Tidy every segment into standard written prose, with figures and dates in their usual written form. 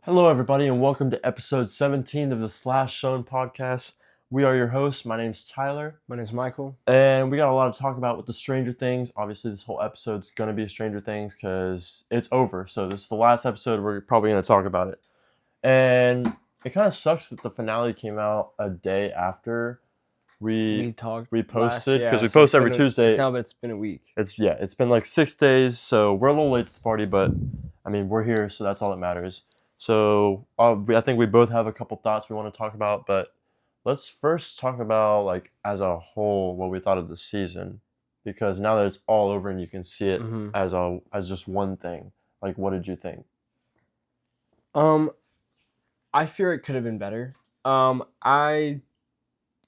Hello, everybody, and welcome to episode 17 of the Slash Shown podcast. We are your hosts. My name's Tyler, My name's Michael. and we got a lot to talk about with the Stranger Things. Obviously, this whole episode's going to be Stranger Things because it's over. So this is the last episode. We're probably going to talk about it. And it kind of sucks that the finale came out a day after we posted, because we post every Tuesday. But it's been a week. It's been like 6 days, so we're a little late to the party, but I mean, we're here, so that's all that matters. So I think we both have a couple thoughts we want to talk about, but let's first talk about, like, as a whole, what we thought of the season, because now that it's all over and you can see it as just one thing. Like, what did you think? I fear it could have been better. I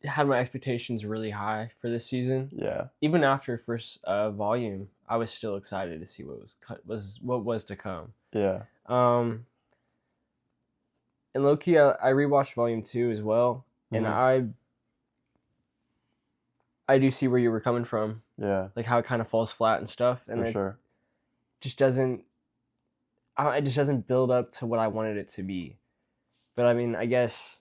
had my expectations really high for this season. Yeah. Even after first volume, I was still excited to see what was to come. Yeah. And low-key, I rewatched volume 2 as well, and I do see where you were coming from. Yeah. Like how it kind of falls flat and stuff, and For sure. just doesn't. It just doesn't build up to what I wanted it to be. But I mean, I guess,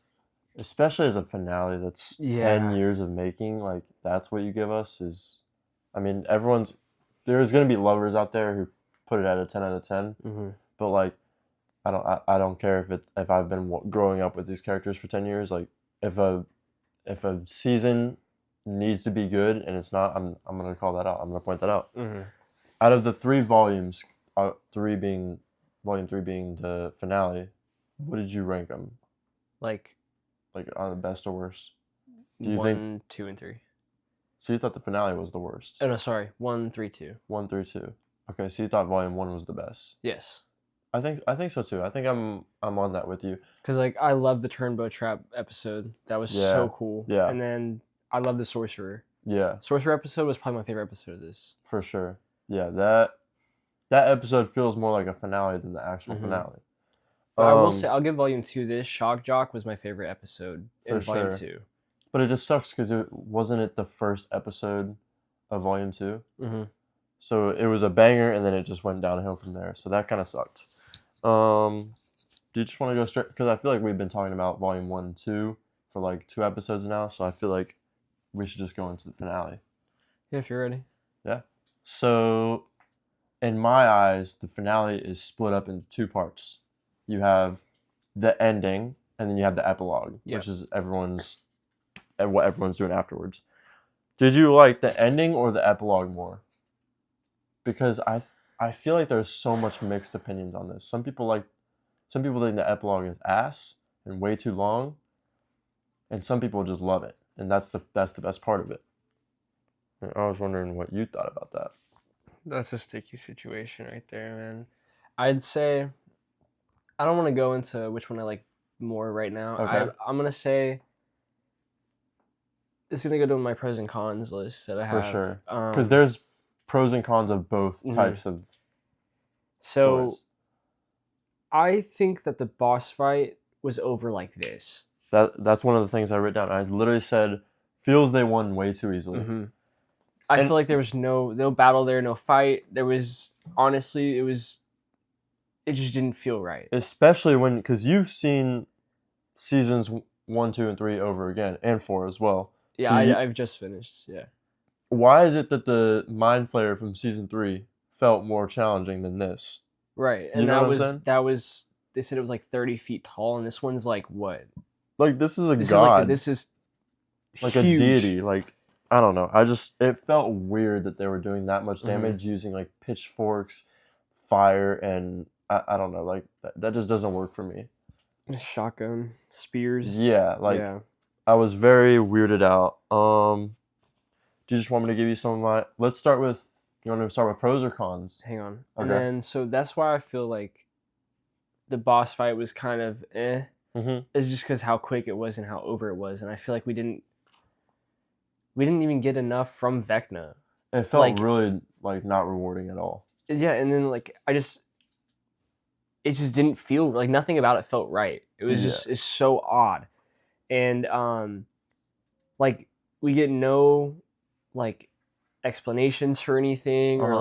especially as a finale that's 10 years of making, like, that's what you give us is, I mean, there's going to be lovers out there who put it at a 10 out of 10, but, like, I don't care if I've been growing up with these characters for 10 years. Like, if a season needs to be good and it's not, I'm gonna call that out. I'm gonna point that out. Out of the 3 volumes, volume 3 being the finale, what did you rank them? Like on the best or worst? Do you 1, 2, and 3. So you thought the finale was the worst? Oh no, sorry, 1, 3, 2. 1 through 2. Okay, so you thought volume 1 was the best? Yes. I think so too. I think I'm on that with you. Cause like I love the Turnbow Trap episode. That was so cool. Yeah. And then I love the Sorcerer. Yeah. Sorcerer episode was probably my favorite episode of this. For sure. Yeah, that episode feels more like a finale than the actual finale. But I will say, I'll give volume 2 this. Shock Jock was my favorite episode in volume 2. But it just sucks because it wasn't the first episode of volume 2. So it was a banger, and then it just went downhill from there. So that kind of sucked. Do you just want to go straight? Because I feel like we've been talking about volume 1 and 2 for like 2 episodes now. So I feel like we should just go into the finale. Yeah, if you're ready. Yeah. So in my eyes, the finale is split up into 2 parts. You have the ending, and then you have the epilogue, which is what everyone's doing afterwards. Did you like the ending or the epilogue more? Because I feel like there's so much mixed opinions on this. Some people think the epilogue is ass and way too long, and some people just love it, and that's the best part of it. And I was wondering what you thought about that. That's a sticky situation right there, man. I'd say I don't want to go into which one I like more right now. Okay. I'm gonna say it's gonna go to my pros and cons list that I have. For sure, because there's pros and cons of both types of stories. I think that the boss fight was over like this. That's one of the things I wrote down. I literally said, feels they won way too easily. I feel like there was no battle there, no fight. There was, honestly, it just didn't feel right. Especially because you've seen seasons 1, 2, and 3 over again, and 4 as well. Yeah, so I've just finished, yeah. Why is it that the Mind Flayer from season 3 felt more challenging than this? Right, and that was they said it was like 30 feet tall, and this one's like what? Like, this is a god. This is like huge. A deity. Like, I don't know. It felt weird that they were doing that much damage using like pitchforks, fire, and I don't know. Like, that just doesn't work for me. Shotgun, spears. Yeah, I was very weirded out. Do you just want me to give you some of my? Let's start with. You want to start with pros or cons? Hang on. Okay. And then so that's why I feel like the boss fight was kind of It's just because how quick it was and how over it was, and I feel like we didn't even get enough from Vecna. It felt really not rewarding at all. Yeah, and then it just didn't feel like nothing about it felt right. It was it's so odd, and we get no explanations for anything, or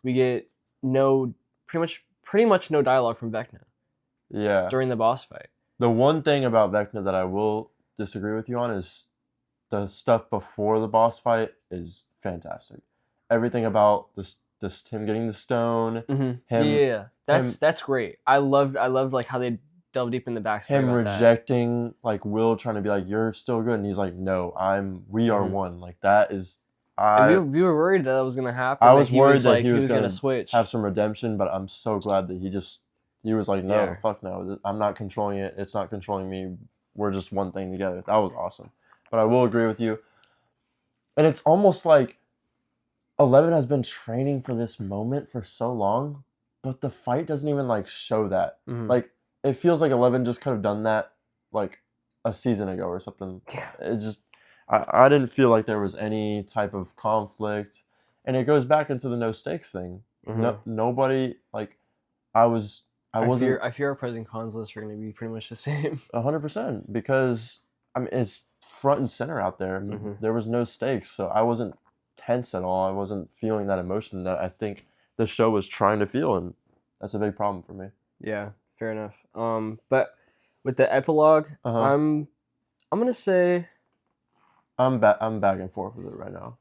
we get no pretty much no dialogue from Vecna. Yeah. during the boss fight. The one thing about Vecna that I will disagree with you on is the stuff before the boss fight is fantastic. Everything about this him getting the stone, him that's great. I loved like how they delve deep in the backstory. Him about rejecting that. like Will trying to be like, you're still good, and he's like, no, we are one. Like that is we were worried that was gonna happen. I was worried that he was gonna switch, have some redemption, but I'm so glad that he was like, no, fuck no, I'm not controlling it. It's not controlling me. We're just one thing together. That was awesome. But I will agree with you. And it's almost like 11 has been training for this moment for so long, but the fight doesn't even like show that. Like it feels like 11 just could have done that like a season ago or something. Yeah. It just I didn't feel like there was any type of conflict, and it goes back into the no stakes thing. No, nobody like I wasn't. I fear our pros and cons lists are going to be pretty much the same. 100%, because I mean it's front and center out there. I mean, there was no stakes, so I wasn't tense at all. I wasn't feeling that emotion that I think the show was trying to feel, and that's a big problem for me. Yeah, fair enough. But with the epilogue, I'm gonna say I'm back and forth with it right now.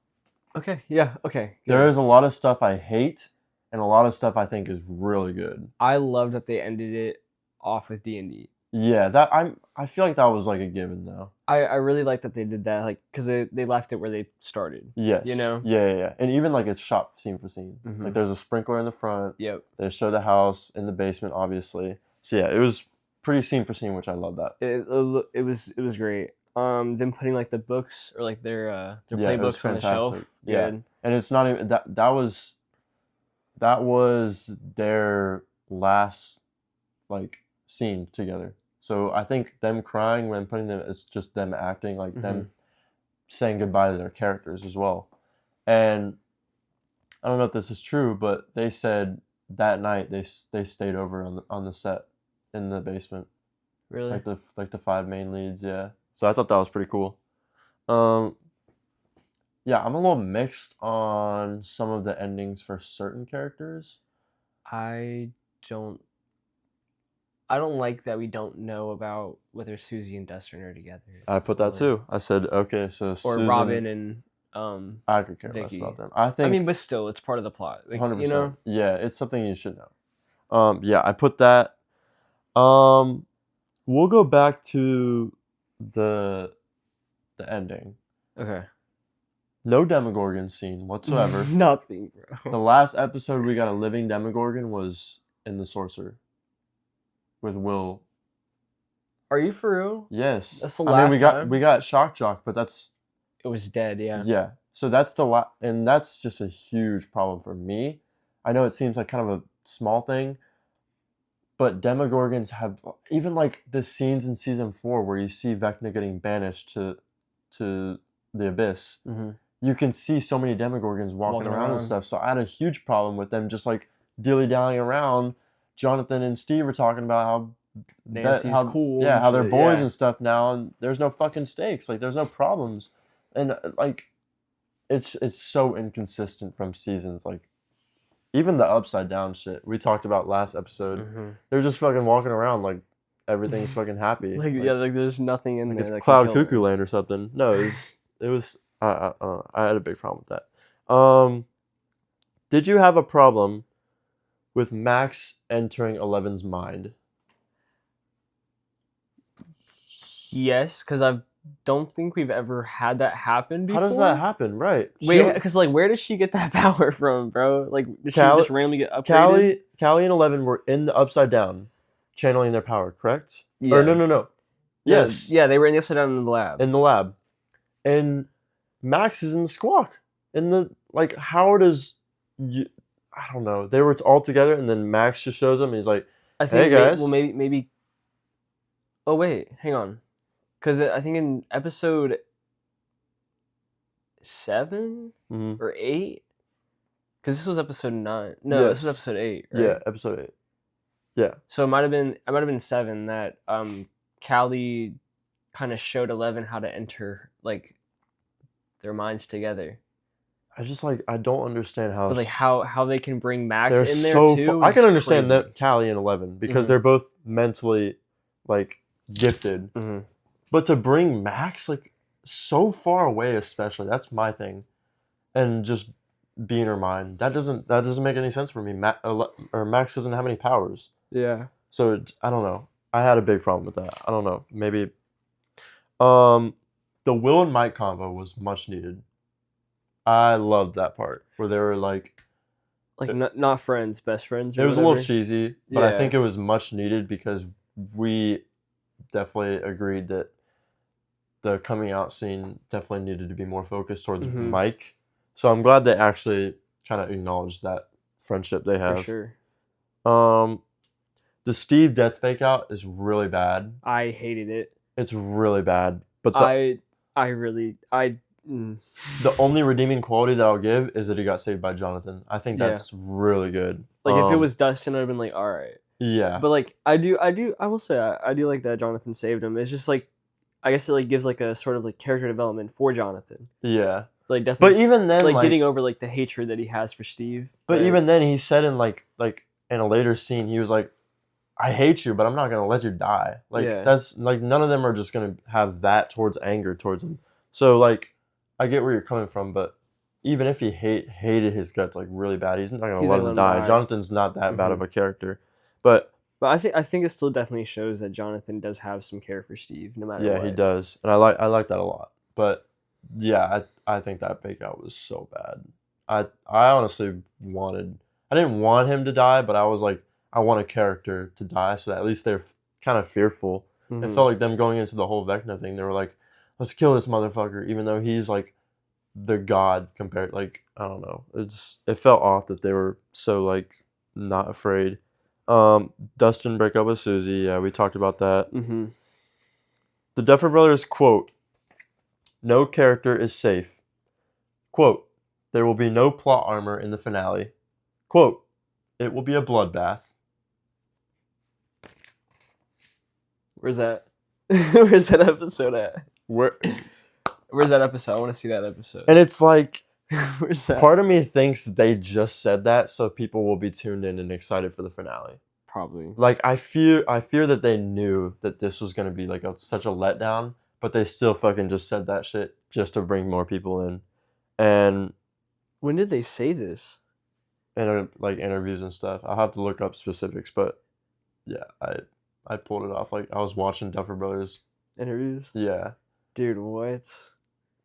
Okay. Yeah. Okay. Good. There is a lot of stuff I hate, and a lot of stuff I think is really good. I love that they ended it off with D&D. Yeah, I feel like that was like a given though. I really like that they did that, like, because they left it where they started. Yes. You know. Yeah, and even like it's shot scene for scene. Like there's a sprinkler in the front. Yep. They show the house in the basement, obviously. So yeah, it was pretty scene for scene, which I love that. It was great. Them putting like the books or like their playbooks on the shelf. Yeah. Good. And it's not even that was their last like scene together. So I think them crying when putting them, it's just them acting, like them saying goodbye to their characters as well. And I don't know if this is true, but they said that night they stayed over on the set in the basement. Really? Like the 5 main leads, yeah. So I thought that was pretty cool. Yeah, I'm a little mixed on some of the endings for certain characters. I don't like that we don't know about whether Susie and Dustin are together. I put that too. I said, okay, so Susan, Robin and I could care less about them. I mean, but still, it's part of the plot. Like, 100%. You know? Yeah, it's something you should know. Yeah, I put that. We'll go back to the ending. Okay. No Demogorgon scene whatsoever. Nothing, bro. The last episode we got a living Demogorgon was in The Sorcerer with Will. Are you for real? Yes. That's the last time? we got Shock Jock, but it was dead, yeah. Yeah. So that's and that's just a huge problem for me. I know it seems like kind of a small thing, but Demogorgons have even like the scenes in season 4 where you see Vecna getting banished to the abyss. You can see so many Demogorgons walking around and stuff. So I had a huge problem with them just like dilly-dallying around. Jonathan and Steve were talking about how Nancy's cool. Yeah, how they're boys and stuff now, and there's no fucking stakes. Like there's no problems, and like it's so inconsistent from seasons. Like even the upside down shit we talked about last episode, they're just fucking walking around like everything's fucking happy. like there's nothing in there. It's Cloud Cuckoo Land or something. No, it was. I had a big problem with that. Did you have a problem with Max entering 11's mind? Yes, because I don't think we've ever had that happen before. How does that happen? Right. Wait, because like, where does she get that power from, bro? Like, did she just randomly get upgraded? Callie and 11 were in the Upside Down, channeling their power, correct? Yeah. Or no. Yes. Yeah, they were in the Upside Down in the lab. And Max is in the Squawk. Like, Howard is... I don't know. They were all together, and then Max just shows up, and he's like, hey, guys. Maybe... Oh, wait. Hang on. Because I think in episode 7 or 8... Because this was episode 9. No, this was episode 8, right? Yeah, episode 8. Yeah. So it might have been 7 that Callie kind of showed 11 how to enter, like, their minds together. I just like I don't understand how. But like how they can bring Max they're in there so. too. I can Is understand crazy. that Callie and 11 because Mhm. they're both mentally like gifted, Mhm. but to bring Max like so far away, especially that's my thing, and just be in her mind. That doesn't make any sense for me. Or Max doesn't have any powers, Yeah. so I don't know. I had a big problem with that. I don't know. Maybe um, the Will and Mike combo was much needed. I loved that part where they were like, Like not friends, best friends it or was a little whatever. cheesy, but I Yeah. think it was much needed because we definitely agreed that the coming out scene definitely needed to be more focused towards Mhm. Mike. So I'm glad they actually kind of acknowledged that friendship they For have. sure. Um, the Steve death fake out is really bad. I hated it. It's really bad. But I really the only redeeming quality that I'll give is that he got saved by Jonathan. I think yeah. that's really good. Like if it was Dustin, I'd have been like, all right. Yeah. But like I will say I do like that Jonathan saved him. It's just like I guess it like gives like a sort of like character development for Jonathan. Yeah. Like definitely. But even then, like getting over like the hatred that he has for Steve. But even then, he said in like in a later scene, he was like, "I hate you, but I'm not gonna let you die." Like yeah. that's like none of them are just gonna have that towards anger towards him. So like, I get where you're coming from, but even if he hated his guts like really bad, he's not gonna let him die. Jonathan's not that bad of a character, but I think it still definitely shows that Jonathan does have some care for Steve, no matter what. he does, and I like that a lot. But yeah, I think that fake out was so bad. I honestly I didn't want him to die, but I was like, I want a character to die so that at least they're kind of fearful. It felt like them going into the whole Vecna thing. They were like, let's kill this motherfucker, even though he's like the god compared. Like I don't know, it felt off that they were so like not afraid. Dustin break up with Susie. Yeah, we talked about that. Mm-hmm. The Duffer Brothers quote: "No character is safe." Quote: "There will be no plot armor in the finale." Quote: "It will be a bloodbath." Where's that? Where's that episode at? Where's that episode? I want to see that episode. And it's like, where's that? Part of me thinks they just said that so people will be tuned in and excited for the finale. Probably. Like I fear that they knew that this was gonna be like such a letdown, but they still fucking just said that shit just to bring more people in. And when did they say this? In like interviews and stuff. I'll have to look up specifics, but yeah, I pulled it off. Like I was watching Duffer Brothers interviews. Yeah, dude, what?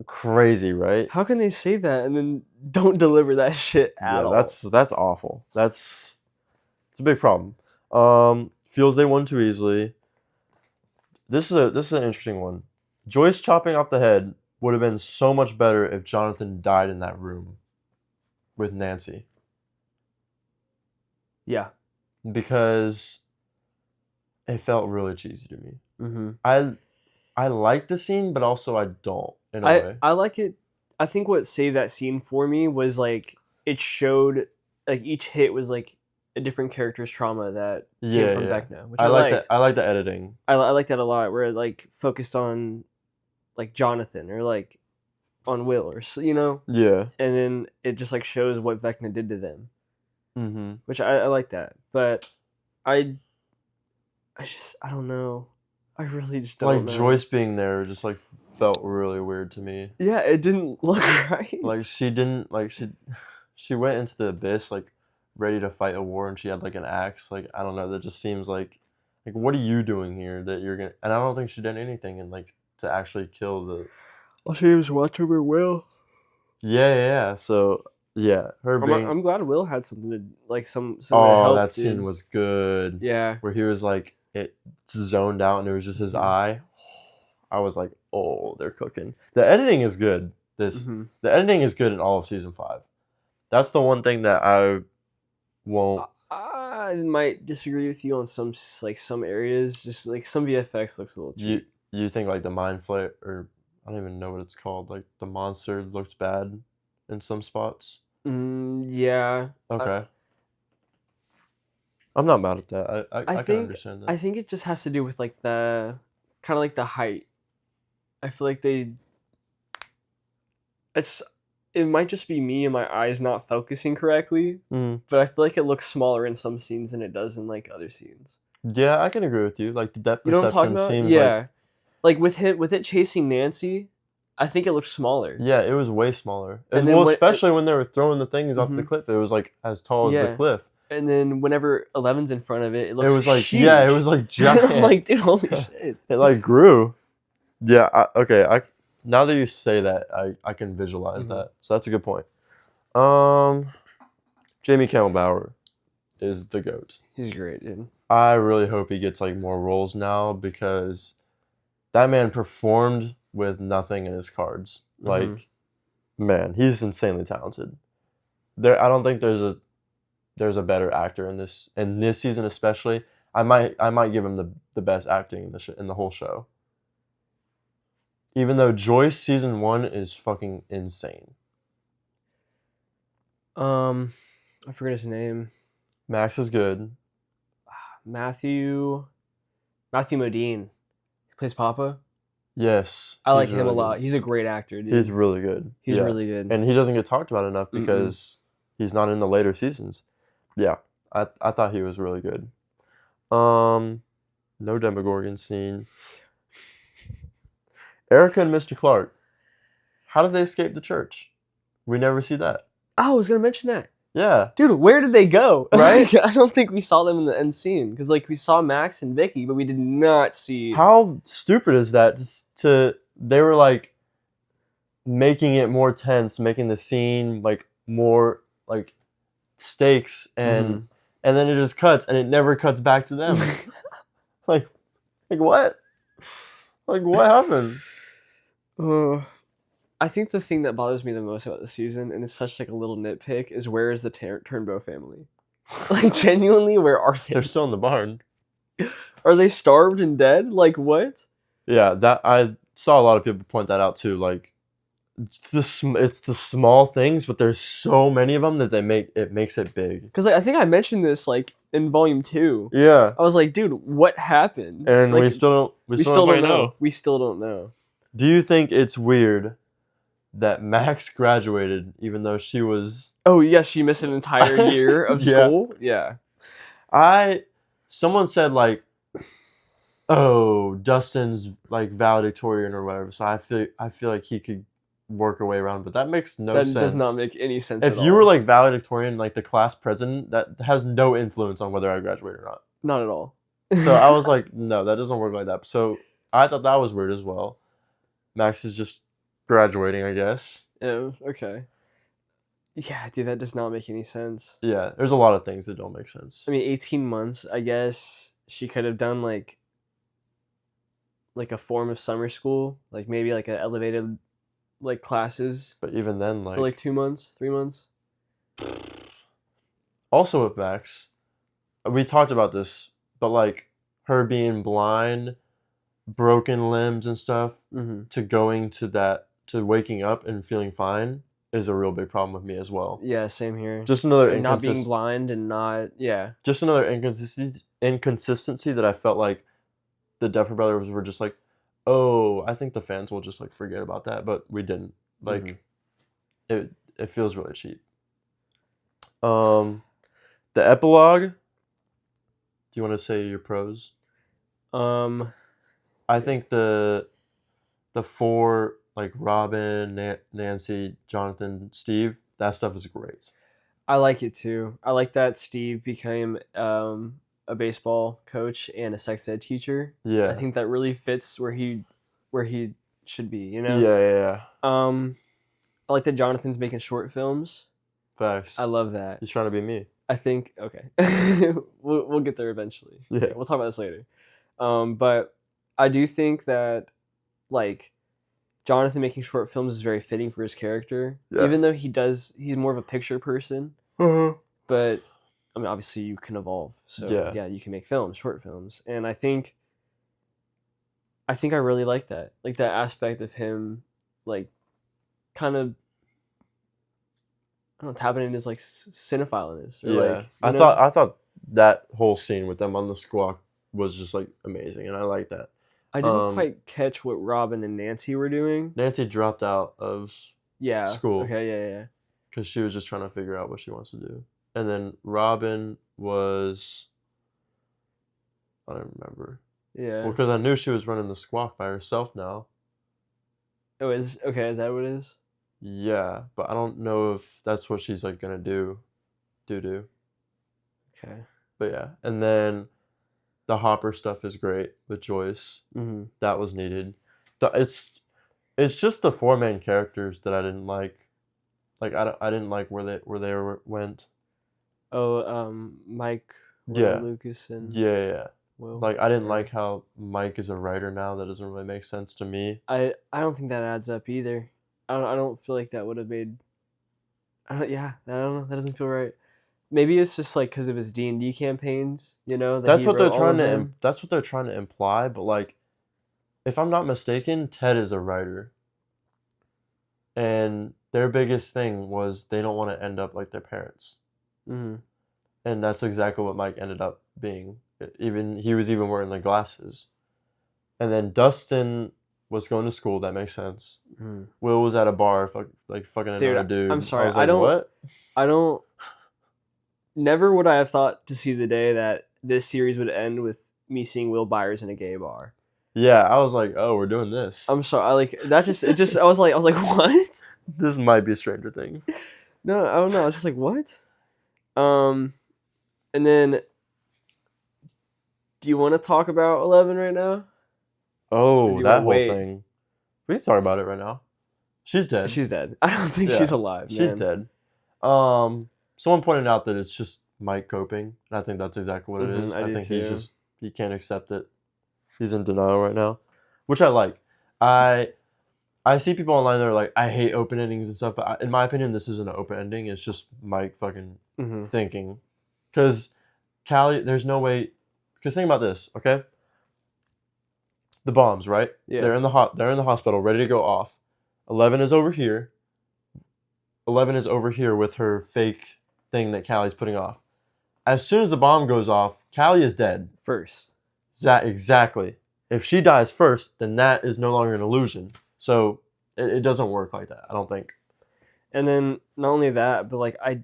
Crazy, right? How can they say that and then don't deliver that shit at all? That's awful. It's a big problem. Feels they won too easily. This is an interesting one. Joyce chopping off the head would have been so much better if Jonathan died in that room with Nancy. Yeah. Because it felt really cheesy to me. Mm-hmm. I like the scene, but also I don't in a way. I like it. I think what saved that scene for me was like it showed like each hit was like a different character's trauma that came from Vecna, which I liked. That. I like the editing. I like that a lot, where it like focused on like Jonathan or like on Will or Yeah. and then it just like shows what Vecna did to them. Mm-hmm. Which I like that, but I don't know. I really just don't know. Joyce being there just like felt really weird to me. Yeah, it didn't look right. Like she didn't like she went into the abyss like ready to fight a war and she had like an axe. Like I don't know, that just seems like what are you doing here that you're gonna, and I don't think she did anything and like to actually kill the. All she did was watch over Will. Yeah. So yeah, I'm glad Will had something to like some. Oh, help, that scene was good. Yeah, where he was like it zoned out and it was just his eye. I was like, oh, they're cooking. The editing is good. The editing is good in all of season 5. That's the one thing that I won't. I might disagree with you on some areas. Just like some VFX looks a little cheap. You think like the mind flare, or I don't even know what it's called. Like the monster looks bad in some spots. Yeah. Okay. I'm not mad at that. I can understand that. I think it just has to do with like the kind of like the height. I feel like it might just be me and my eyes not focusing correctly, but I feel like it looks smaller in some scenes than it does in like other scenes. Yeah, I can agree with you. Like the depth You know what I'm talking perception about? seems Yeah, like with it chasing Nancy, I think it looks smaller. Yeah, it was way smaller. And Well, then especially when they were throwing the things off the Mhm. cliff, it was like as tall as the Yeah. cliff. And then whenever 11's in front of it, it It looks was like huge. yeah, it was like giant. I'm like, dude, holy shit! It like grew. Yeah. Okay. Now that you say that, I can visualize that. So that's a good point. Jamie Campbell Bower is the GOAT. He's great, dude. I really hope he gets like more roles now because that man performed with nothing in his cards. Like, man, he's insanely talented. I don't think there's a better actor in this season especially. I might give him the best acting in the whole show. Even though Joyce season 1 is fucking insane. I forget his name. Max is good. Matthew Modine. He plays Papa. Yes. I like him really a lot. good. He's a great actor, dude. He's really good. He's really good. And he doesn't get talked about enough because he's not in the later seasons. Yeah. I thought he was really good. No Demogorgon scene. Erica and Mr. Clark. How did they escape the church? We never see that. Oh, I was gonna mention that. Yeah. Dude, where did they go? Right? I don't think we saw them in the end scene. Because, like, we saw Max and Vicky, but we did not see... How stupid is that? They were, like, making it more tense, making the scene, like, more, like, stakes, and then it just cuts, and it never cuts back to them. like what? Like, what happened? I think the thing that bothers me the most about the season, and it's such like a little nitpick, is where is the Turnbow family? Like, genuinely, where are they? They're still in the barn. Are they starved and dead? Like, what? Yeah, that I saw a lot of people point that out too. Like, it's the small things, but there's so many of them that makes it big. Because, like, I think I mentioned this like in volume 2. Yeah, I was like, dude, what happened? and like, we still don't know. We still don't know. Do you think it's weird that Max graduated even though she was... Oh yeah, she missed an entire year of school? Yeah. Someone said like, oh, Dustin's like valedictorian or whatever, so I feel like he could work a way around, but that makes no sense. That does not make any sense if you were like valedictorian, like the class president, that has no influence on whether I graduate or not. Not at all. So I was like, no, that doesn't work like that. So I thought that was weird as well. Max is just graduating, I guess. Oh, okay. Yeah, dude, that does not make any sense. Yeah, there's a lot of things that don't make sense. I mean, 18 months, I guess she could have done like a form of summer school, like maybe like an elevated like classes. But even then, like for like 2 months, 3 months. Also with Max, we talked about this, but like her being blind, broken limbs and stuff, to going to waking up and feeling fine is a real big problem with me as well. Yeah, same here. Just another not being blind and not just another inconsistency that I felt like the Duffer Brothers were just like, oh, I think the fans will just like forget about that, but we didn't. Like, it feels really cheap. The epilogue. Do you want to say your pros? I think the 4, like Robin, Nancy, Jonathan, Steve, that stuff is great. I like it too. I like that Steve became a baseball coach and a sex ed teacher. Yeah, I think that really fits where he should be. You know. Yeah. I like that Jonathan's making short films. Facts. I love that. He's trying to be me. I think okay. we'll get there eventually. Yeah. Okay, we'll talk about this later. But I do think that like Jonathan making short films is very fitting for his character. Yeah. Even though he's more of a picture person. But I mean, obviously you can evolve. So yeah, you can make short films. And I think I really like that. Like that aspect of him, like, kind of, I don't know, tapping in his like cinephileness. I thought that whole scene with them on the squawk was just like amazing, and I like that. I didn't quite catch what Robin and Nancy were doing. Nancy dropped out of Yeah. school. Okay. Yeah. Because she was just trying to figure out what she wants to do. And then Robin was, I don't remember. Yeah. Well, because I knew she was running the squawk by herself now. Oh, is okay. Is that what it is? Yeah, but I don't know if that's what she's like gonna do. Okay. But yeah, and then the Hopper stuff is great with Joyce. Mm-hmm. That was needed. It's just the four main characters that I didn't like. Like I didn't like where they went. Oh, Mike, Will, Yeah. Lucas, and Yeah. Will. Like I didn't Or- like how Mike is a writer now. That doesn't really make sense to me. I don't think that adds up either. I don't feel like that would have made. I don't know. That doesn't feel right. Maybe it's just like because of his D&D campaigns, that That's he what they're wrote all trying of to. them. That's what they're trying to imply. But like, if I'm not mistaken, Ted is a writer, and their biggest thing was they don't want to end up like their parents, Mm-hmm. and that's exactly what Mike ended up being. Even he was even wearing the glasses, and then Dustin was going to school. That makes sense. Mm-hmm. Will was at a bar, fucking another dude. I'm sorry. I was like, what? I don't. Never would I have thought to see the day that this series would end with me seeing Will Byers in a gay bar. Yeah, I was like, oh, we're doing this. I'm sorry. I like that. I was like, what? This might be Stranger Things. No, I don't know. I was just like, what? And then, do you want to talk about 11 right now? Oh, you that wanna whole wait? thing. We can talk about it right now. She's dead. She's dead. I don't think Yeah, she's alive. She's man. dead. Someone pointed out that it's just Mike coping, and I think that's exactly what it is. I do think too. he can't accept it. He's in denial right now, which I like. I see people online that are like, I hate open endings and stuff, but in my opinion, this isn't an open ending. It's just Mike fucking thinking. Because Callie, there's no way. Because think about this, okay? The bombs, right? Yeah. They're in the hospital, ready to go off. 11 is over here. 11 is over here with her fake thing that Callie's putting off. As soon as the bomb goes off, Callie is dead. First. Exactly. If she dies first, then that is no longer an illusion. So it doesn't work like that, I don't think. And then not only that, but like I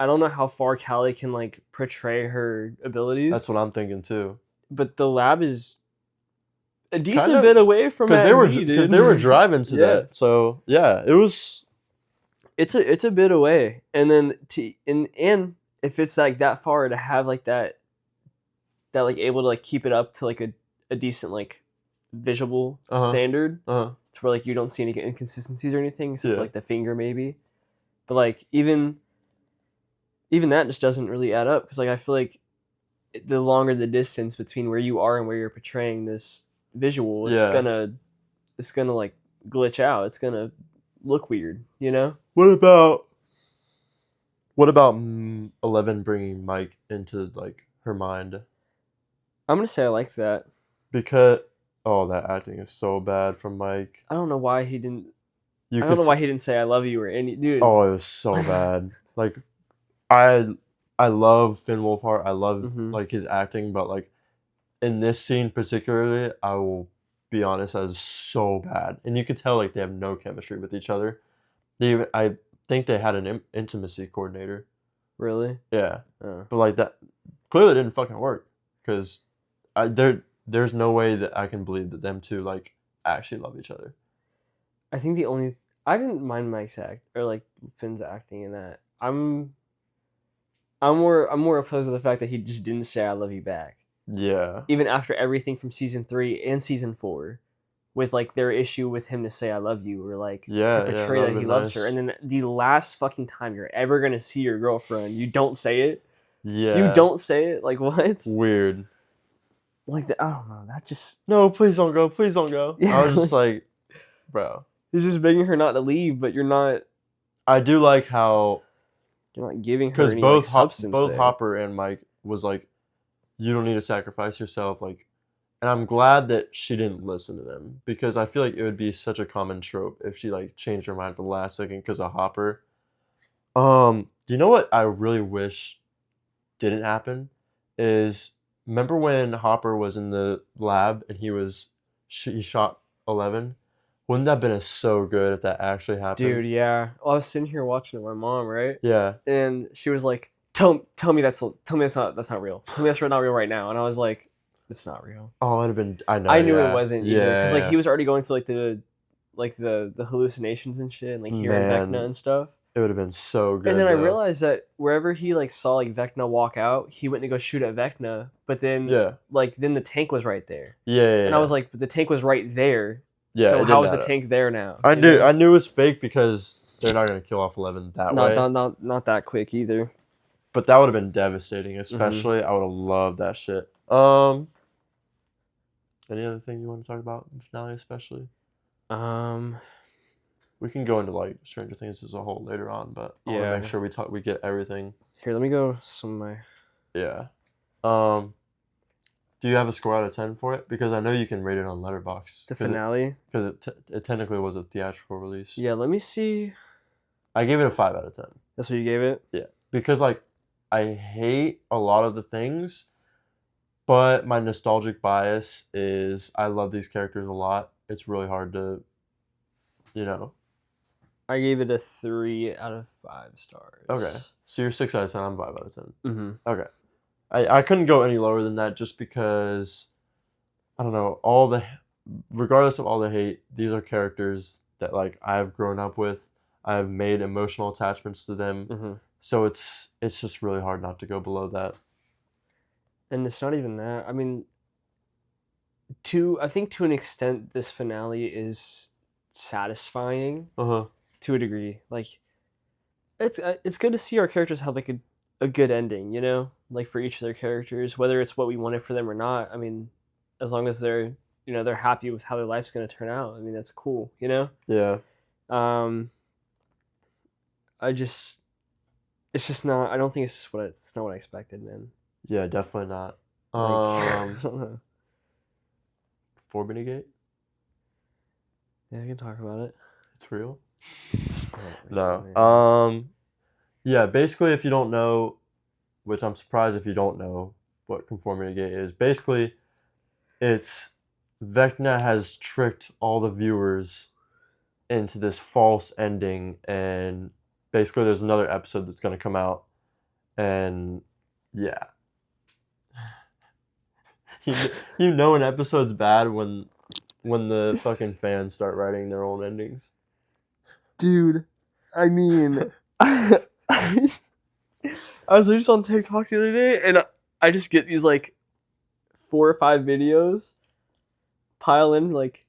don't know how far Callie can like portray her abilities. That's what I'm thinking too. But the lab is a decent bit away from because they were driving to that. So yeah, it was. It's a bit away, and then and if it's like that far to have like that like able to like keep it up to like a decent like visual standard, to where like you don't see any inconsistencies or anything, except for, like the finger maybe, but like even that just doesn't really add up because like I feel like the longer the distance between where you are and where you're portraying this visual, it's gonna like glitch out. It's gonna look weird, What about 11 bringing Mike into like her mind? I'm gonna say I like that Because that acting is so bad from Mike. I don't know why he didn't. I don't know why he didn't say I love you or any dude. Oh, it was so bad. Like, I love Finn Wolfhard. I love like his acting, but like in this scene particularly, I will be honest, that is so bad, and you could tell like they have no chemistry with each other. I think they had an intimacy coordinator. Really? Yeah. But like that clearly didn't fucking work because there's no way that I can believe that them two like actually love each other. I think I didn't mind Mike's Finn's acting in that. I'm more opposed to the fact that he just didn't say I love you back. Yeah. Even after everything from season 3 and season 4, with like their issue with him to say I love you or like to portray that he loves her, and then the last fucking time you're ever gonna see your girlfriend, you don't say it. Yeah. You don't say it. Like what? Weird. Like I don't know. That just no. Please don't go. Please don't go. Yeah. I was just like, bro. He's just begging her not to leave, but you're not. I do like how you're not giving her any substance. Both Hopper and Mike was like, you don't need to sacrifice yourself, like, and I'm glad that she didn't listen to them because I feel like it would be such a common trope if she like changed her mind at the last second because of Hopper. You know what I really wish didn't happen is remember when Hopper was in the lab and he shot 11. Wouldn't that have been so good if that actually happened? Dude, yeah. Well, I was sitting here watching it with my mom, right? Yeah. And she was like, tell me that's not real. Tell me that's not real right now. And I was like, it's not real. Oh, it'd have been. I know. I knew yeah. it wasn't either, because like he was already going through like the hallucinations and shit, and like hearing Vecna and stuff. It would have been so good. And then I realized that wherever he like saw like Vecna walk out, he went to go shoot at Vecna, but then then the tank was right there. Yeah. And I was like, but the tank was right there. Yeah. So how is the tank there now? I knew it was fake because they're not gonna kill off 11 that way. Not that quick either. But that would have been devastating, especially. I would have loved that shit. Any other thing you want to talk about in the finale, especially? We can go into like Stranger Things as a whole later on, but I want to make sure we get everything. Here, let me go some of my. Yeah. Do you have a score out of 10 for it? Because I know you can rate it on Letterboxd. The finale? Because it technically was a theatrical release. Yeah, let me see. I gave it a 5 out of 10. That's what you gave it? Yeah. Because like I hate a lot of the things, but my nostalgic bias is I love these characters a lot. It's really hard to, I gave it a 3 out of 5 stars. Okay. So you're 6 out of 10, I'm 5 out of 10. Mm-hmm. Okay. I couldn't go any lower than that just because, I don't know, regardless of all the hate, these are characters that like I've grown up with. I've made emotional attachments to them. Mm-hmm. So it's just really hard not to go below that. And it's not even that. I mean, I think to an extent, this finale is satisfying to a degree. Like, it's good to see our characters have like a good ending, like for each of their characters, whether it's what we wanted for them or not. I mean, as long as they're they're happy with how their life's gonna turn out. I mean, that's cool, Yeah. It's just not. I don't think it's not what I expected, man. Yeah, definitely not. I don't know. Conformity Gate? Yeah, we can talk about it. It's real? No. Yeah, basically if you don't know, which I'm surprised if you don't know what Conformity Gate is, basically it's Vecna has tricked all the viewers into this false ending, and basically there's another episode that's going to come out, and yeah. You know an episode's bad when the fucking fans start writing their own endings. Dude, I mean, I was just on TikTok the other day, and I just get these like 4 or 5 videos pile in, like,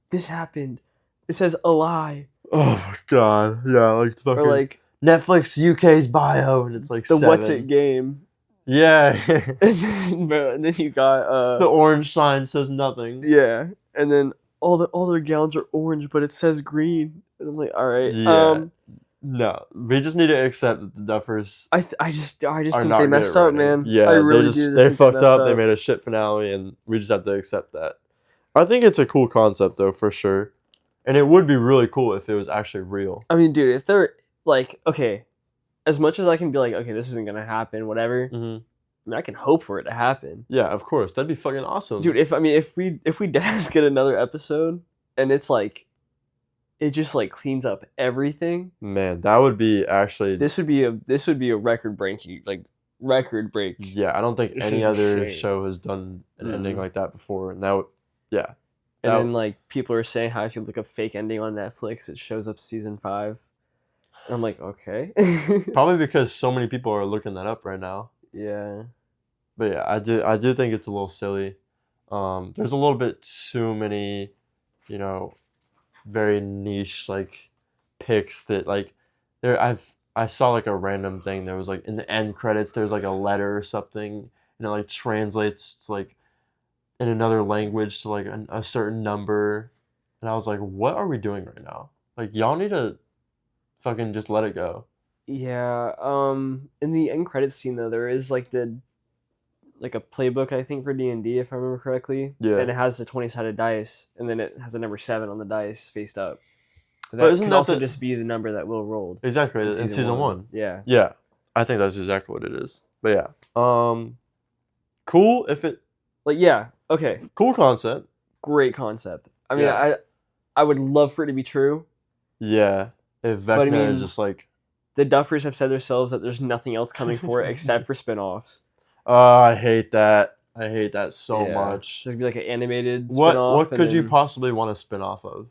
this happened. It says a lie. Oh my god, yeah, like fucking, or like Netflix UK's bio, and it's like the 7. What's It game. Yeah. and then you got the orange sign says nothing. Yeah, and then all their gowns are orange, but it says green. And I'm like, all right. Yeah. No, we just need to accept that the Duffers. I just think they messed up, man. Yeah, I really they fucked up. They made a shit finale, and we just have to accept that. I think it's a cool concept, though, for sure, and it would be really cool if it was actually real. I mean, dude, if they're like, okay, as much as I can be like, okay, this isn't gonna happen, whatever. Mm-hmm. I mean, I can hope for it to happen. Yeah, of course, that'd be fucking awesome, dude. If we get another episode, and it's like, it just like cleans up everything. Man, that would be actually. This would be a record break. Yeah, I don't think any other show has done an ending like that before, and that would, yeah. And then like people are saying how if you look up fake ending on Netflix, it shows up season 5. And I'm like, okay. Probably because so many people are looking that up right now. Yeah. But yeah, I do think it's a little silly. There's a little bit too many, very niche like picks that like I saw like a random thing. There was like in the end credits there's like a letter or something, and it like translates to like in another language to like a certain number, and I was like, what are we doing right now? Like, y'all need to fucking just let it go. Yeah. In the end credits scene though, there is like a playbook, I think, for D&D, if I remember correctly. Yeah. And it has the 20-sided dice, and then it has the number 7 on the dice faced up. But isn't could that also just be the number that Will rolled. Exactly. In season 1. Yeah. Yeah. I think that's exactly what it is. But yeah. Cool if it. Like, yeah. Okay. Cool concept. Great concept. I mean, I would love for it to be true. Yeah, if Vecna is just like the Duffers have said themselves that there's nothing else coming for it except for spinoffs. Oh, I hate that. I hate that so much. So it'd be like an animated spinoff. spinoff. What could you possibly want a spinoff of?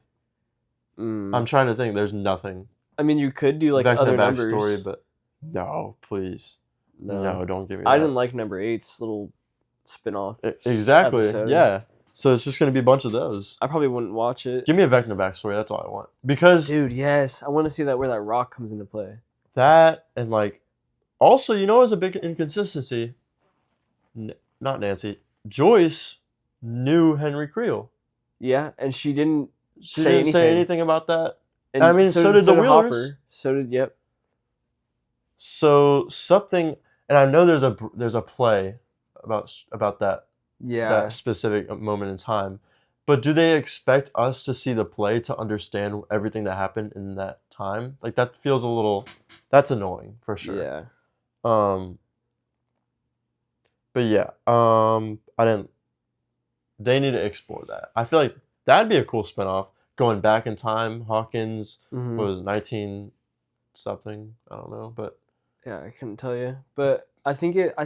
Mm. I'm trying to think. There's nothing. I mean, you could do like Vecna other backstory, numbers. But no, please. No, don't give me that. I didn't like number 8's little spinoff. Exactly. Episode. Yeah. So it's just gonna be a bunch of those. I probably wouldn't watch it. Give me a Vecna backstory. That's all I want. Because dude, yes, I want to see that where that rock comes into play. That and like, also, you know, as a big inconsistency. Not Nancy. Joyce knew Henry Creel. Yeah, and she didn't say anything about that. And I mean, so did the Wheelers. Hopper. So did yep. So something, and I know there's a play about that. Yeah. That specific moment in time. But do they expect us to see the play to understand everything that happened in that time? Like that feels a little. That's annoying for sure. Yeah. But yeah. I didn't. They need to explore that. I feel like that'd be a cool spinoff. Going back in time, Hawkins was 19 something. I don't know, but yeah, I couldn't tell you. But I think that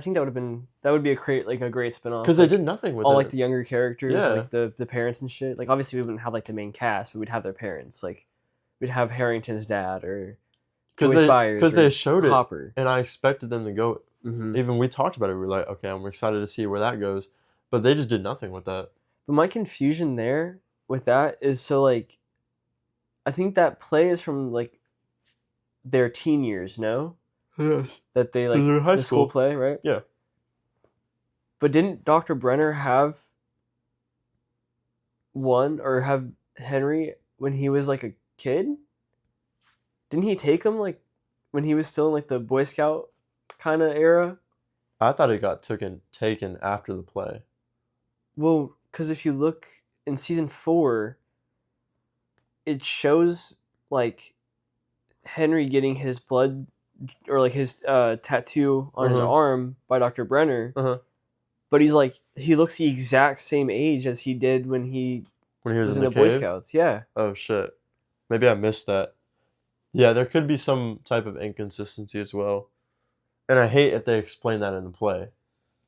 would be a great spinoff. Because they did nothing with all it. like the younger characters, like the parents and shit. Like obviously we wouldn't have like the main cast, but we'd have their parents. Like we'd have Harrington's dad or Joyce Byers because they showed Hopper. And I expected them to go. Even we talked about it. We were like, okay, I'm excited to see where that goes, but they just did nothing with that. But my confusion there with that is so like, I think that play is from like their teen years, no? Yes. That they like the school play, right? Yeah. But didn't Dr. Brenner have have Henry when he was like a kid? Didn't he take him like when he was still in like the Boy Scout kind of era? I thought it got taken after the play. Well, because if you look in season 4, it shows like Henry getting his blood or like his tattoo on his arm by Dr. Brenner. But he looks the exact same age as he did when he was in the Boy Scouts. Yeah. Oh shit. Maybe I missed that. Yeah, there could be some type of inconsistency as well. And I hate if they explain that in the play.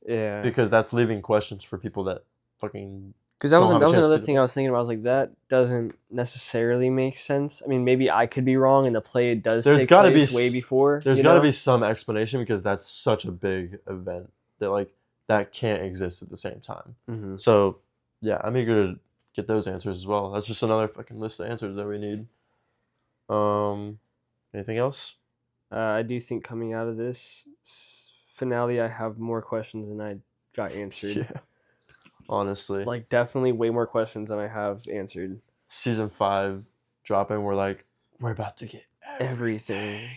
Yeah. Because that's leaving questions for people that fucking. Because that was another thing I was thinking about. I was like, that doesn't necessarily make sense. I mean, maybe I could be wrong, and the play take place way before. There's got to be some explanation because that's such a big event that can't exist at the same time. So, yeah, I'm eager to get those answers as well. That's just another fucking list of answers that we need. Anything else? I do think coming out of this finale, I have more questions than I got answered. Yeah. Honestly. Like, definitely way more questions than I have answered. Season 5 dropping, we're about to get everything.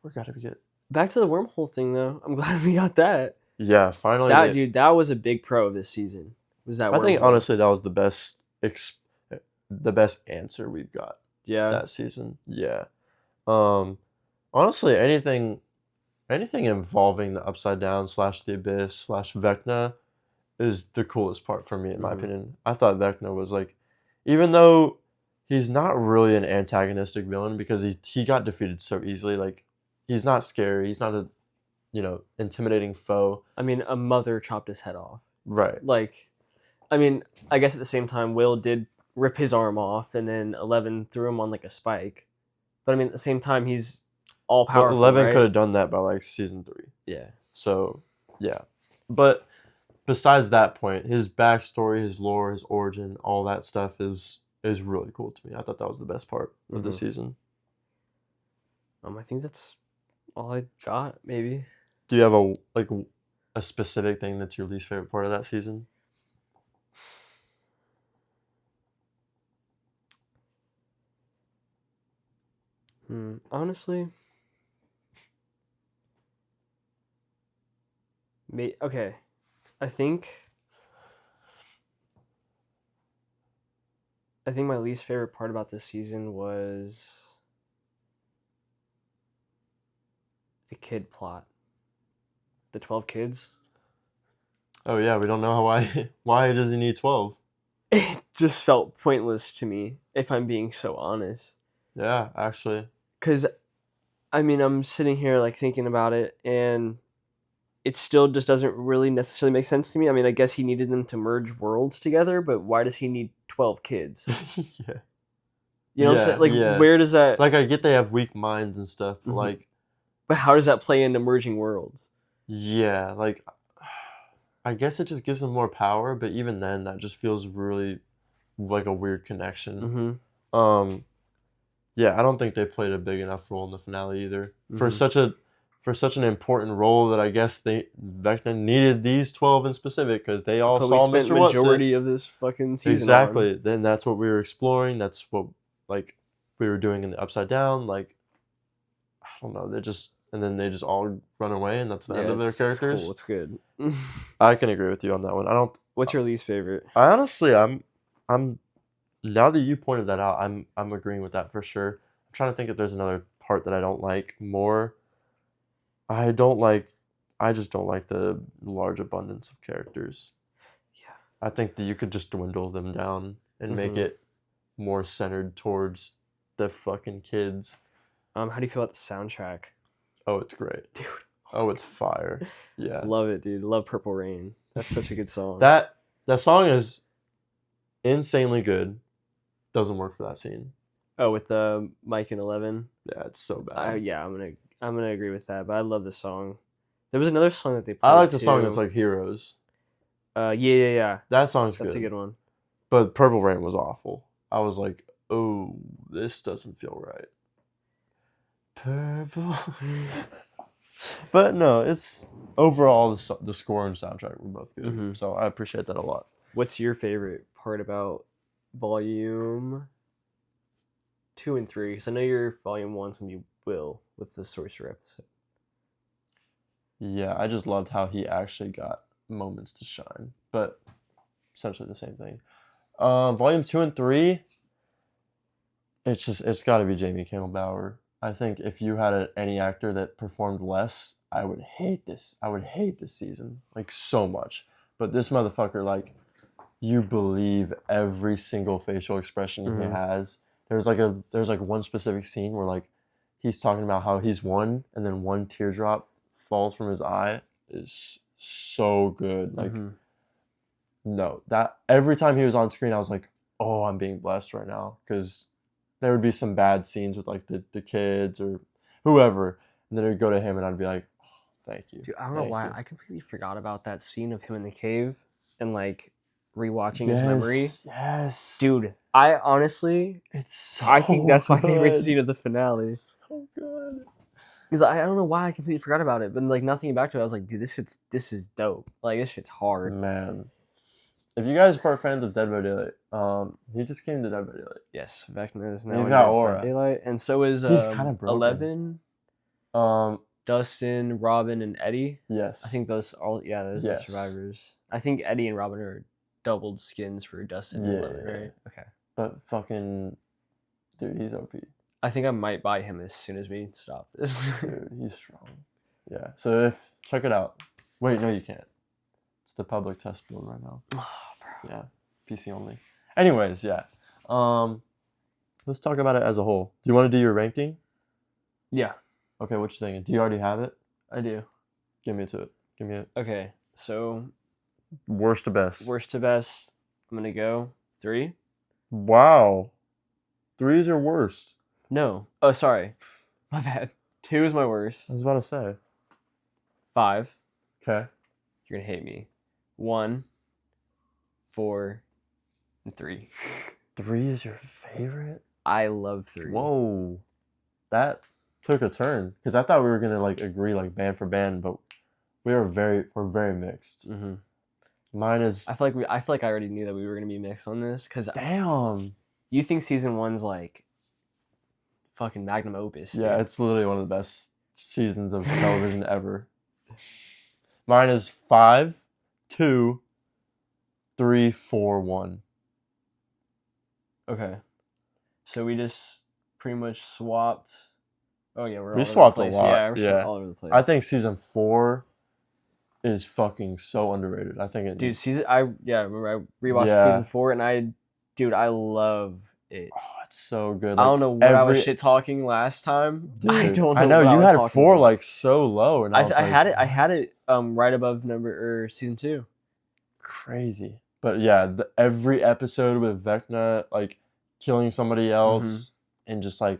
We're gotta get... Back to the wormhole thing, though. I'm glad we got that. Yeah, finally. That was a big pro of this season. I think, honestly, that was the best answer we've got. Yeah. That season. Yeah. Honestly, anything involving the Upside Down / the Abyss / Vecna is the coolest part for me, in my opinion. I thought Vecna was even though he's not really an antagonistic villain because he got defeated so easily. He's not scary. He's not a intimidating foe. I mean, a mother chopped his head off. Right. I mean, I guess at the same time, Will did rip his arm off, and then 11 threw him on a spike. But I mean, at the same time, he's all powerful. 11 could have done that by season 3. Yeah. So yeah, but besides that point, his backstory, his lore, his origin, all that stuff is really cool to me. I thought that was the best part of the season. I think that's all I got. Maybe. Do you have a specific thing that's your least favorite part of that season? Honestly, okay. I think my least favorite part about this season was the kid plot. The 12 kids. Oh yeah, we don't know why does he need 12? it just felt pointless to me, if I'm being so honest. Yeah, actually. Because, I mean, I'm sitting here, like, thinking about it, and it still just doesn't really necessarily make sense to me. I mean, I guess he needed them to merge worlds together, but why does he need 12 kids? Yeah. You know what I'm saying? Like, where does that... Like, I get they have weak minds and stuff, but, like... But how does that play into merging worlds? Yeah, like... I guess it just gives them more power, but even then, that just feels really like a weird connection. Yeah, I don't think they played a big enough role in the finale either. For such an important role that I guess Vecna needed these 12 in specific because they all saw we spent Mr. majority of this fucking season exactly. on. Then that's what we were exploring. That's what like we were doing in the Upside Down. Like I don't know. Then they just all run away, and that's the end of their characters. It's cool. It's good. I can agree with you on that one. I don't. What's your least favorite? I honestly, I'm now that you pointed that out, I'm agreeing with that for sure. I'm trying to think if there's another part that I don't like more. I just don't like the large abundance of characters. Yeah. I think that you could just dwindle them down and make it more centered towards the fucking kids. How do you feel about the soundtrack? Oh, it's great. Dude. Oh, it's fire. Yeah. Love it, dude. Love Purple Rain. That's such a good song. That song is insanely good. Doesn't work for that scene. Oh, with the Mike and 11? Yeah, it's so bad. Yeah, I'm gonna agree with that, but I love the song. There was another song that they played. I like the song that's like Heroes. Yeah. That song's good. That's a good one. But Purple Rain was awful. I was like, oh, this doesn't feel right. Purple. But no, it's overall the score and soundtrack were both good. So I appreciate that a lot. What's your favorite part about Volume 2 and 3? Because I know your Volume 1's going to be Will with the Sorcerer episode. Yeah, I just loved how he actually got moments to shine. But essentially the same thing. Volume 2 and 3, it's got to be Jamie Campbell-Bower. I think if you had any actor that performed less, I would hate this. I would hate this season, like, so much. But this motherfucker, like, you believe every single facial expression he has. There's like one specific scene where, like, he's talking about how he's won, and then one teardrop falls from his eye. Is so good. Like, no, that every time he was on screen, I was like, oh, I'm being blessed right now, because there would be some bad scenes with like the kids or whoever, and then it would go to him, and I'd be like, oh, thank you. Dude, I don't know why I completely forgot about that scene of him in the cave and like rewatching his memory. Yes, dude. I honestly, I think that's my favorite scene of the finale. It's so good. Because I don't know why I completely forgot about it, but like nothing back to it, I was like, dude, this is dope. Like this shit's hard, man. If you guys are fans of Dead by Daylight, he just came to Dead by Daylight. Yes, Vecna is now in Dead by Daylight, and so is he's kind of broken. 11, Dustin, Robin, and Eddie. Yes, I think those are the survivors. I think Eddie and Robin are doubled skins for Dustin and 11, right? Okay, but fucking dude, he's OP. I think I might buy him as soon as we stop this. Dude, he's strong. Yeah, so check it out. Wait, no, you can't. It's the public test build right now. Oh, bro. Yeah, PC only. Anyways, yeah. Let's talk about it as a whole. Do you want to do your ranking? Yeah. Okay, what you thinking? Do you already have it? I do. Give me to it. Give me it. Okay, so worst to best. Worst to best. I'm gonna go 3. Wow. 3 is your worst. No. Oh, sorry. My bad. 2 is my worst. I was about to say. 5. Okay. You're gonna hate me. 1, 4, and 3. 3 is your favorite? I love 3. Whoa. That took a turn. Because I thought we were gonna like agree like band for band, but we're very mixed. Mine is I feel like I already knew that we were gonna be mixed on this. Cause damn. You think season 1's like fucking magnum opus. Yeah, dude. It's literally one of the best seasons of television ever. Mine is 5, 2, 3, 4, 1. Okay. So we just pretty much swapped. Oh yeah, we swapped a lot. Yeah, we're all over the place. I think season 4 is fucking so underrated. I think it. Dude, remember I rewatched season 4 and I love it. Oh, it's so good. Like, I don't know what I was shit talking last time. Dude, I don't know. I know what you I was had 4 about. like so low, and I had it right above season 2. Crazy, but yeah, every episode with Vecna like killing somebody else and just like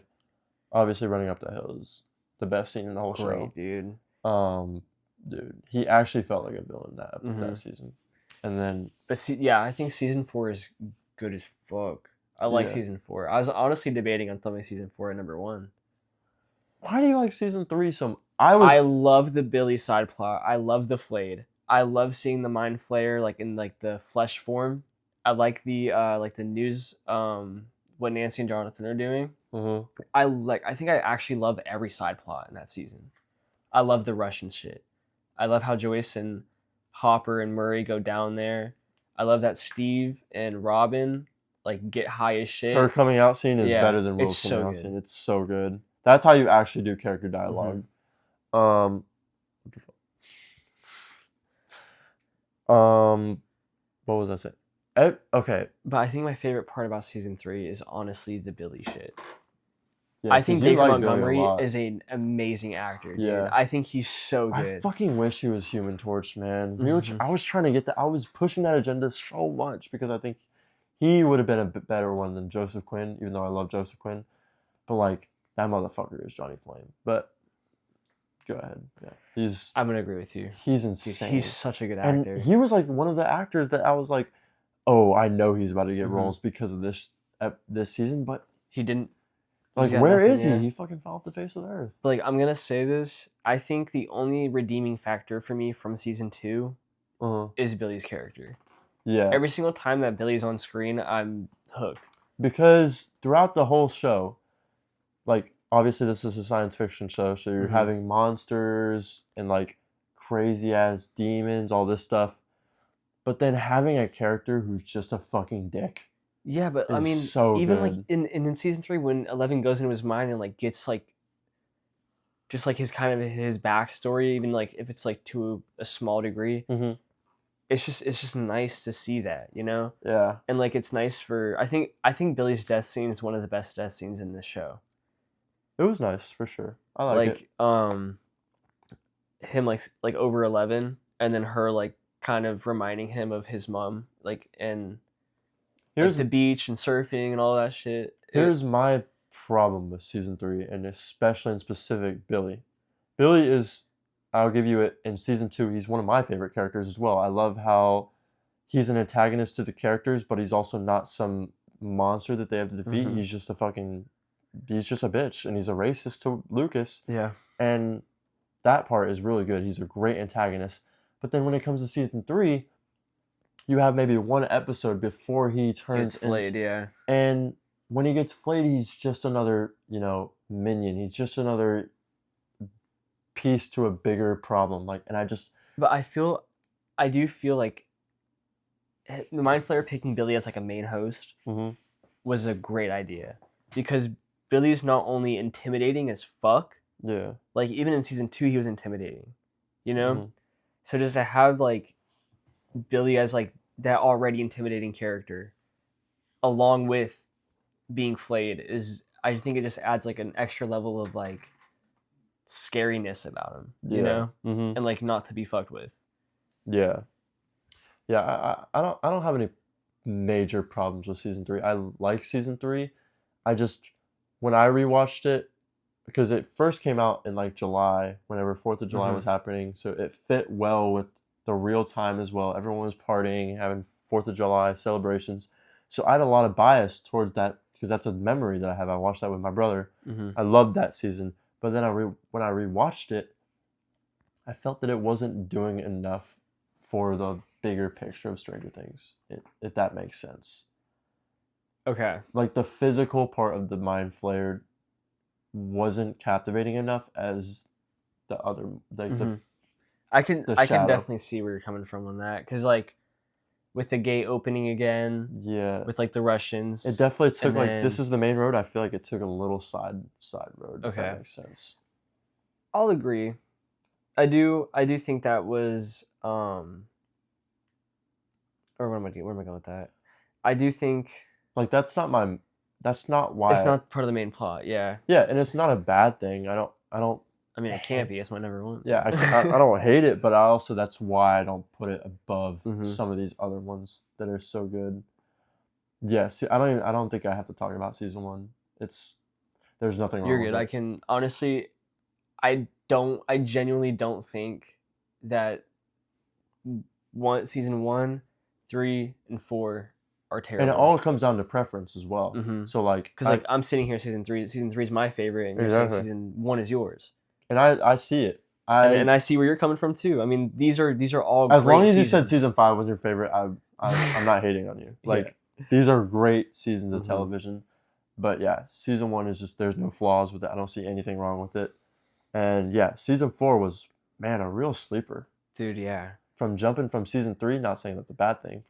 obviously running up the hill is the best scene in the whole show. Dude. Dude, he actually felt like a villain that season, and then. But I think season 4 is good as fuck. I like season 4. I was honestly debating on throwing season 4 at number 1. Why do you like season 3 so? I love the Billy side plot. I love the flayed. I love seeing the mind flayer like in like the flesh form. I like the news what Nancy and Jonathan are doing. I think I actually love every side plot in that season. I love the Russian shit. I love how Joyce and Hopper and Murray go down there. I love that Steve and Robin like get high as shit. Her coming out scene is better than Will's coming out scene. It's so good. That's how you actually do character dialogue. What was I saying? Okay. But I think my favorite part about season 3 is honestly the Billy shit. Yeah, I think Baker Montgomery is an amazing actor. Dude. Yeah, I think he's so good. I fucking wish he was Human Torch, man. I was trying to get that. I was pushing that agenda so much because I think he would have been a bit better one than Joseph Quinn, even though I love Joseph Quinn. But like that motherfucker is Johnny Flame. But go ahead. Yeah, I'm gonna agree with you. He's insane. He's such a good actor. And he was like one of the actors that I was like, oh, I know he's about to get roles because of this season, but he didn't. Like, where is he? He fucking fell off the face of the earth. Like, I'm gonna say this. I think the only redeeming factor for me from season 2 is Billy's character. Yeah. Every single time that Billy's on screen, I'm hooked. Because throughout the whole show, like, obviously this is a science fiction show, so you're having monsters and, like, crazy-ass demons, all this stuff. But then having a character who's just a fucking dick. Yeah, but I mean, so even good. like in season 3, when 11 goes into his mind and like gets like, just like his backstory, even like if it's like to a small degree, it's just nice to see that, you know? Yeah. And like it's nice for I think Billy's death scene is one of the best death scenes in this show. It was nice for sure. I like it. Him like over 11, and then her like kind of reminding him of his mom, like and. Like the beach and surfing and all that shit. Here's my problem with season 3, and especially in specific Billy. Billy is, I'll give you it, in season 2, he's one of my favorite characters as well. I love how he's an antagonist to the characters, but he's also not some monster that they have to defeat. He's just a bitch, and he's a racist to Lucas. Yeah. And that part is really good. He's a great antagonist. But then when it comes to season 3, you have maybe one episode before he turns flayed, yeah. And when he gets flayed, he's just another, minion. He's just another piece to a bigger problem. But I do feel like the Mind Flayer picking Billy as like a main host was a great idea. Because Billy's not only intimidating as fuck. Yeah. Like even in season 2, he was intimidating. You know? So just to have like Billy as like that already intimidating character along with being flayed I think it just adds like an extra level of like scariness about him, you know? And like not to be fucked with. Yeah. I don't have any major problems with season 3. I like season 3. When I rewatched it, because it first came out in like July, whenever 4th of July was happening, so it fit well with the real time as well. Everyone was partying, having 4th of July celebrations. So I had a lot of bias towards that because that's a memory that I have. I watched that with my brother. I loved that season. But then when I rewatched it, I felt that it wasn't doing enough for the bigger picture of Stranger Things, if that makes sense. Okay. Like the physical part of the Mind Flayer wasn't captivating enough as the other, like I can definitely see where you're coming from on that, because like with the gate opening again, with like the Russians, it definitely took this is the main road. I feel like it took a little side road. Okay, if that makes sense. I'll agree. I do think that was or where am I going with that? I do think like that's not why it's not part of the main plot. Yeah. Yeah, and it's not a bad thing. I don't I mean, it can't be. It's my number one. Yeah, I don't hate it, but that's why I don't put it above some of these other ones that are so good. Yes, I don't think I have to talk about season 1. There's nothing wrong. You're with good. it. I can honestly, I genuinely don't think that season 1, 3, and 4 are terrible. And it all comes down to preference as well. So like, because I'm sitting here, season 3 is my favorite, and you're saying season 1 is yours. And I see it. And I see where you're coming from too. I mean, these are all as great long as seasons. You said season 5 was your favorite. I'm not hating on you. Like these are great seasons of television. But yeah, season 1 is just there's no flaws with it. I don't see anything wrong with it. And yeah, season 4 was a real sleeper. Dude, yeah. From jumping from season 3, not saying that's a bad thing,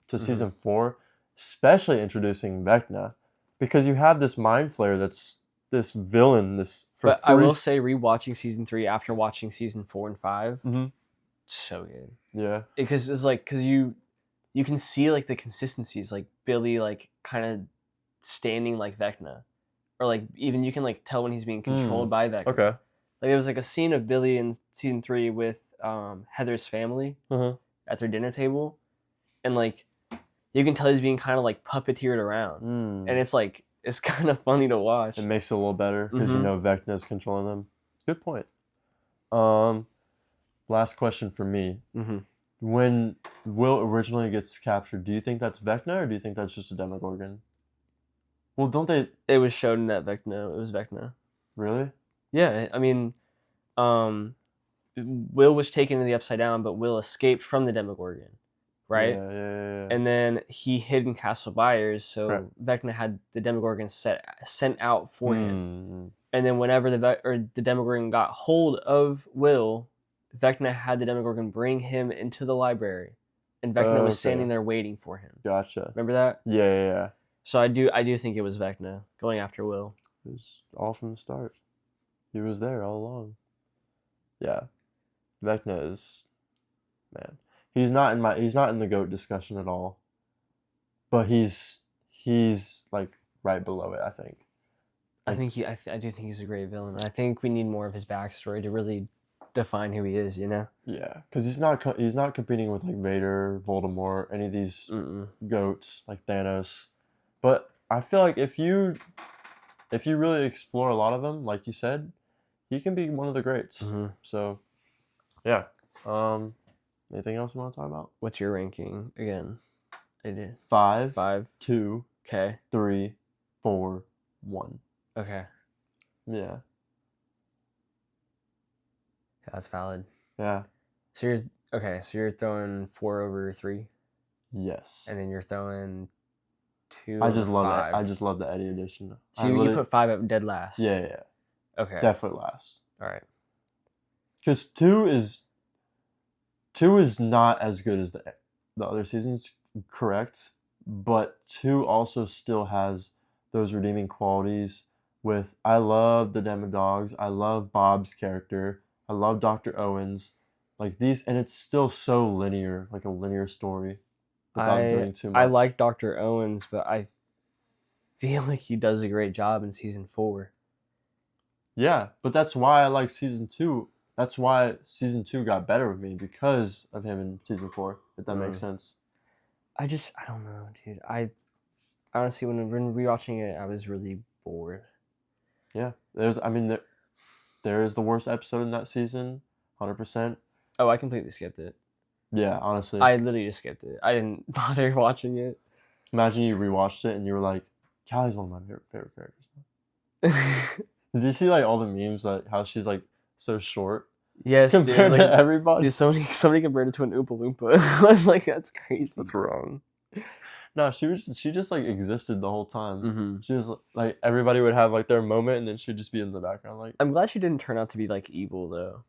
to season 4, especially introducing Vecna, because you have this mind flayer that's this villain. But I will say, rewatching season 3 after watching season 4 and 5, so good. Yeah, because it's like you can see like the consistencies, like Billy like kind of standing like Vecna, or like even you can like tell when he's being controlled by Vecna. Okay. Like there was like a scene of Billy in season 3 with Heather's family at their dinner table, and like you can tell he's being kind of like puppeteered around, and it's like it's kind of funny to watch. It makes it a little better because you know Vecna's controlling them. Good point. Last question for me. When Will originally gets captured, do you think that's Vecna or do you think that's just a Demogorgon? Well, don't they? It was shown that Vecna. It was Vecna. Really? Yeah, I mean, Will was taken to the Upside Down, but Will escaped from the Demogorgon, right? Yeah. And then he hid in Castle Byers, so Vecna had the Demogorgon sent out for him. And then whenever the Demogorgon got hold of Will, Vecna had the Demogorgon bring him into the library, and Vecna was standing there waiting for him. Gotcha. Remember that? Yeah. So I do think it was Vecna going after Will. It was all from the start. He was there all along. Yeah. Vecna is, man. He's not in the GOAT discussion at all. But he's like right below it, I think. I do think he's a great villain. I think we need more of his backstory to really define who he is, you know? Yeah, because he's not competing with like Vader, Voldemort, any of these goats like Thanos. But I feel like if you really explore a lot of them, like you said, he can be one of the greats. So, yeah. Anything else you want to talk about? What's your ranking again? I did 5, 2, okay, 3, 4, 1. Okay. Yeah. That's valid. Yeah. So you're throwing 4 over 3. Yes. And then you're throwing 2. I just love 5. it. I just love the Eddie edition. So you put 5 at dead last. Yeah. Okay. Definitely last. All right. Because 2 is not as good as the other seasons, correct? But 2 also still has those redeeming qualities. With I love the Demodogs. I love Bob's character. I love Dr. Owens. Like these, and it's still so linear, like a linear story, without doing too much. I like Dr. Owens, but I feel like he does a great job in season 4. Yeah, but that's why I like season 2. That's why season 2 got better with me, because of him in season 4. If that makes sense. I don't know, dude. I honestly, when rewatching it, I was really bored. Yeah, there is the worst episode in that season, 100%. Oh, I completely skipped it. Yeah, honestly. I literally just skipped it. I didn't bother watching it. Imagine you rewatched it and you were like, Callie's one of my favorite characters. Did you see like all the memes, like how she's like so short? Yes, compared dude, to everybody. Dude, somebody compared it to an Oompa Loompa. I was like, that's crazy. That's wrong. No, she just like existed the whole time. She was like, everybody would have like their moment, and then she'd just be in the background. Like, I'm glad she didn't turn out to be like evil though.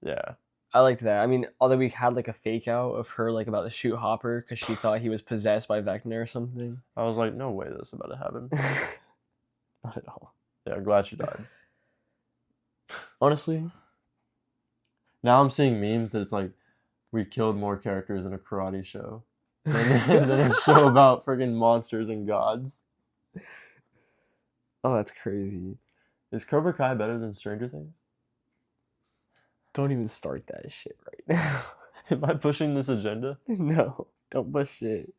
Yeah, I liked that. I mean, although we had like a fake out of her like about to shoot Hopper because she thought he was possessed by Vecna or something. I was like, no way, this is about to happen. Not at all. Yeah, I'm glad she died. Honestly, Now I'm seeing memes that it's like we killed more characters in a karate show than a show about friggin' monsters and gods. Oh, that's crazy. Is Cobra Kai better than Stranger Things? Don't even start that shit right now. Am I pushing this agenda? No, don't push it.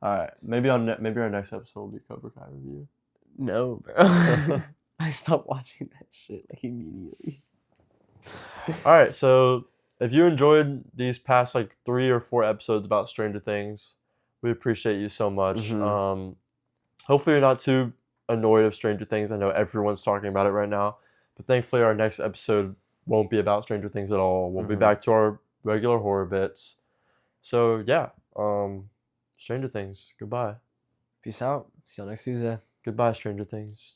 All right, maybe maybe our next episode will be Cobra Kai review. No, bro. I stopped watching that shit like immediately. All right, so if you enjoyed these past like 3 or 4 episodes about Stranger Things, we appreciate you so much. Mm-hmm. Hopefully you're not too annoyed of Stranger Things. I know everyone's talking about it right now, but thankfully our next episode won't be about Stranger Things at all. We'll be back to our regular horror bits. So yeah, Stranger Things. Goodbye. Peace out. See you next Tuesday. Goodbye, Stranger Things.